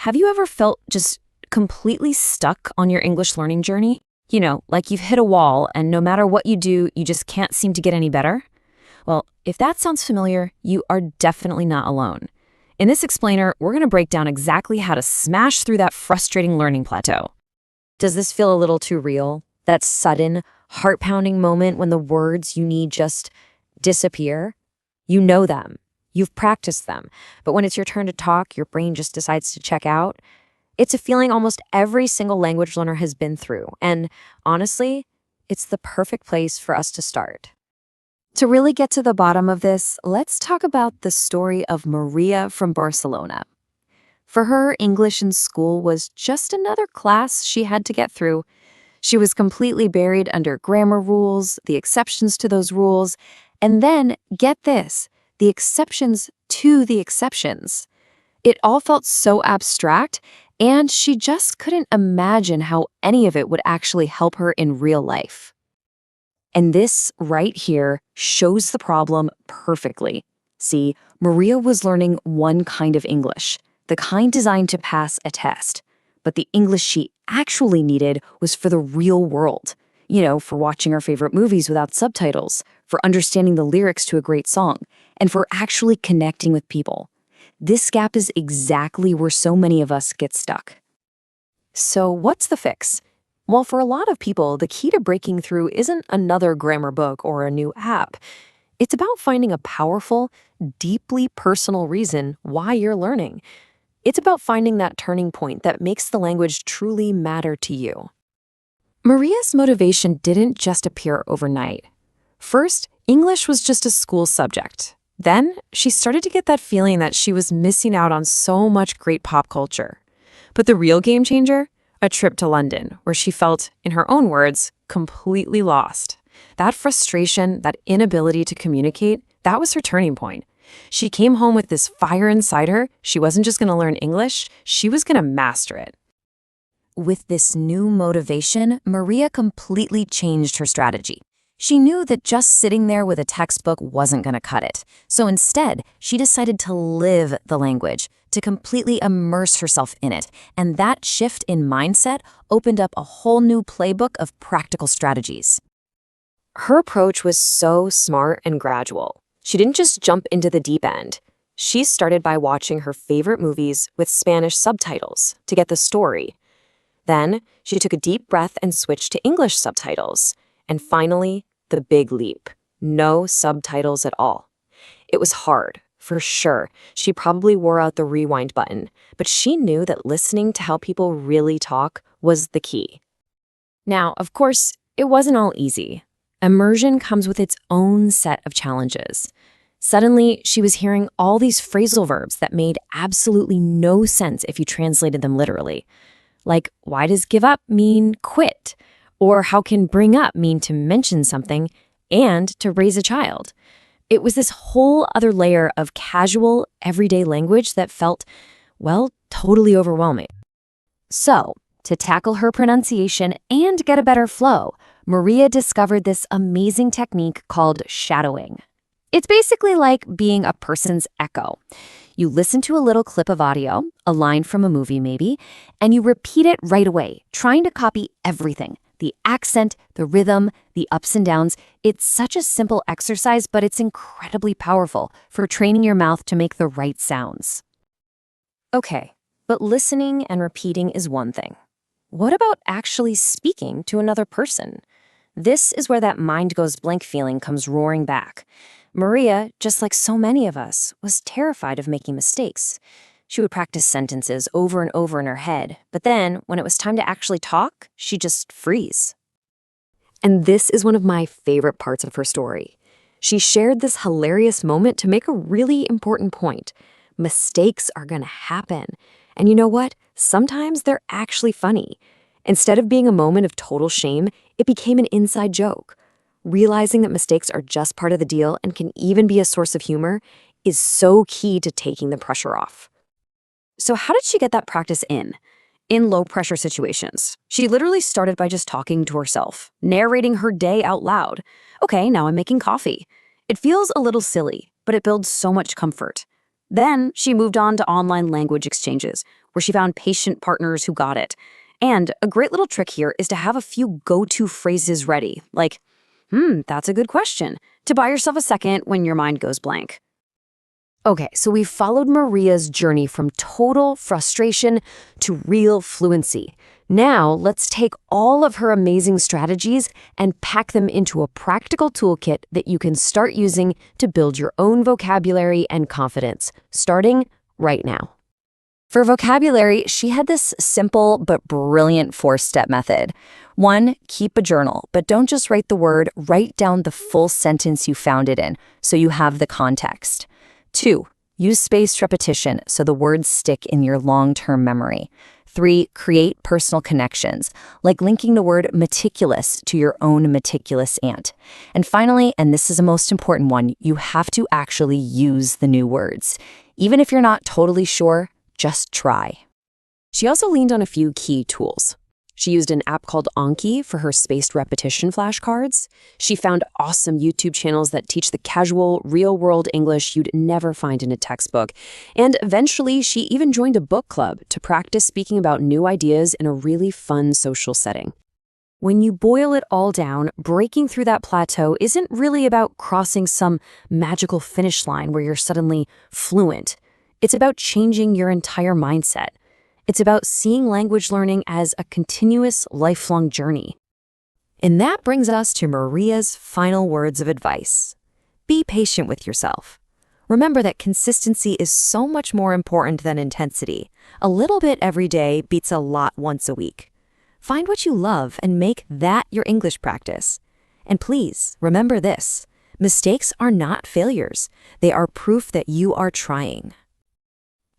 Have you ever felt just completely stuck on your English learning journey? Like you've hit a wall and no matter what you do, you just can't seem to get any better? Well, if that sounds familiar, you are definitely not alone. In this explainer, we're going to break down exactly how to smash through that frustrating learning plateau. Does this feel a little too real? That sudden, heart-pounding moment when the words you need just disappear? You know them. You've practiced them. But when it's your turn to talk, your brain just decides to check out. It's a feeling almost every single language learner has been through. And honestly, it's the perfect place for us to start. To really get to the bottom of this, let's talk about the story of Maria from Barcelona. For her, English in school was just another class she had to get through. She was completely buried under grammar rules, the exceptions to those rules, and then, get this, the exceptions to the exceptions. It all felt so abstract, and she just couldn't imagine how any of it would actually help her in real life. And this right here shows the problem perfectly. See, Maria was learning one kind of English, the kind designed to pass a test. But the English she actually needed was for the real world. For watching her favorite movies without subtitles, for understanding the lyrics to a great song, and for actually connecting with people. This gap is exactly where so many of us get stuck. So what's the fix? Well, for a lot of people, the key to breaking through isn't another grammar book or a new app. It's about finding a powerful, deeply personal reason why you're learning. It's about finding that turning point that makes the language truly matter to you. Maria's motivation didn't just appear overnight. First, English was just a school subject. Then, she started to get that feeling that she was missing out on so much great pop culture. But the real game changer? A trip to London, where she felt, in her own words, completely lost. That frustration, that inability to communicate, that was her turning point. She came home with this fire inside her. She wasn't just going to learn English, she was going to master it. With this new motivation, Maria completely changed her strategy. She knew that just sitting there with a textbook wasn't going to cut it. So instead, she decided to live the language, to completely immerse herself in it. And that shift in mindset opened up a whole new playbook of practical strategies. Her approach was so smart and gradual. She didn't just jump into the deep end. She started by watching her favorite movies with Spanish subtitles to get the story. Then, she took a deep breath and switched to English subtitles. And finally, the big leap. No subtitles at all. It was hard, for sure. She probably wore out the rewind button, but she knew that listening to how people really talk was the key. Now, of course, it wasn't all easy. Immersion comes with its own set of challenges. Suddenly, she was hearing all these phrasal verbs that made absolutely no sense if you translated them literally. Like, why does give up mean quit? Or how can bring up mean to mention something and to raise a child? It was this whole other layer of casual, everyday language that felt, totally overwhelming. So, to tackle her pronunciation and get a better flow, Maria discovered this amazing technique called shadowing. It's basically like being a person's echo. You listen to a little clip of audio, a line from a movie maybe, and you repeat it right away, trying to copy everything. The accent, the rhythm, the ups and downs. It's such a simple exercise, but it's incredibly powerful for training your mouth to make the right sounds. Okay, but listening and repeating is one thing. What about actually speaking to another person? This is where that mind goes blank feeling comes roaring back. Maria, just like so many of us, was terrified of making mistakes. She would practice sentences over and over in her head, but then, when it was time to actually talk, she'd just freeze. And this is one of my favorite parts of her story. She shared this hilarious moment to make a really important point. Mistakes are gonna happen. And you know what? Sometimes they're actually funny. Instead of being a moment of total shame, it became an inside joke. Realizing that mistakes are just part of the deal and can even be a source of humor is so key to taking the pressure off. So how did she get that practice in low-pressure situations? She literally started by just talking to herself, narrating her day out loud. Okay, now I'm making coffee. It feels a little silly, but it builds so much comfort. Then she moved on to online language exchanges, where she found patient partners who got it. And a great little trick here is to have a few go-to phrases ready, like, that's a good question, to buy yourself a second when your mind goes blank. Okay, so we followed Maria's journey from total frustration to real fluency. Now, let's take all of her amazing strategies and pack them into a practical toolkit that you can start using to build your own vocabulary and confidence, starting right now. For vocabulary, she had this simple but brilliant 4-step method. 1, keep a journal, but don't just write the word, write down the full sentence you found it in, so you have the context. 2, use spaced repetition so the words stick in your long-term memory. 3, create personal connections, like linking the word meticulous to your own meticulous aunt. And finally, and this is the most important one, you have to actually use the new words. Even if you're not totally sure, just try. She also leaned on a few key tools. She used an app called Anki for her spaced repetition flashcards. She found awesome YouTube channels that teach the casual, real-world English you'd never find in a textbook. And eventually, she even joined a book club to practice speaking about new ideas in a really fun social setting. When you boil it all down, breaking through that plateau isn't really about crossing some magical finish line where you're suddenly fluent. It's about changing your entire mindset. It's about seeing language learning as a continuous, lifelong journey. And that brings us to Maria's final words of advice. Be patient with yourself. Remember that consistency is so much more important than intensity. A little bit every day beats a lot once a week. Find what you love and make that your English practice. And please, remember this. Mistakes are not failures. They are proof that you are trying.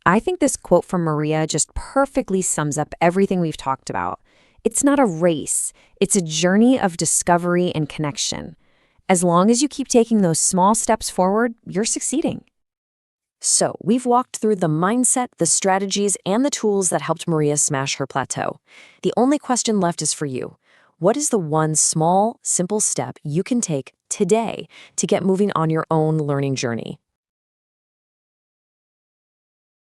I think this quote from Maria just perfectly sums up everything we've talked about. It's not a race. It's a journey of discovery and connection. As long as you keep taking those small steps forward, you're succeeding. So, we've walked through the mindset, the strategies, and the tools that helped Maria smash her plateau. The only question left is for you. What is the one small, simple step you can take today to get moving on your own learning journey?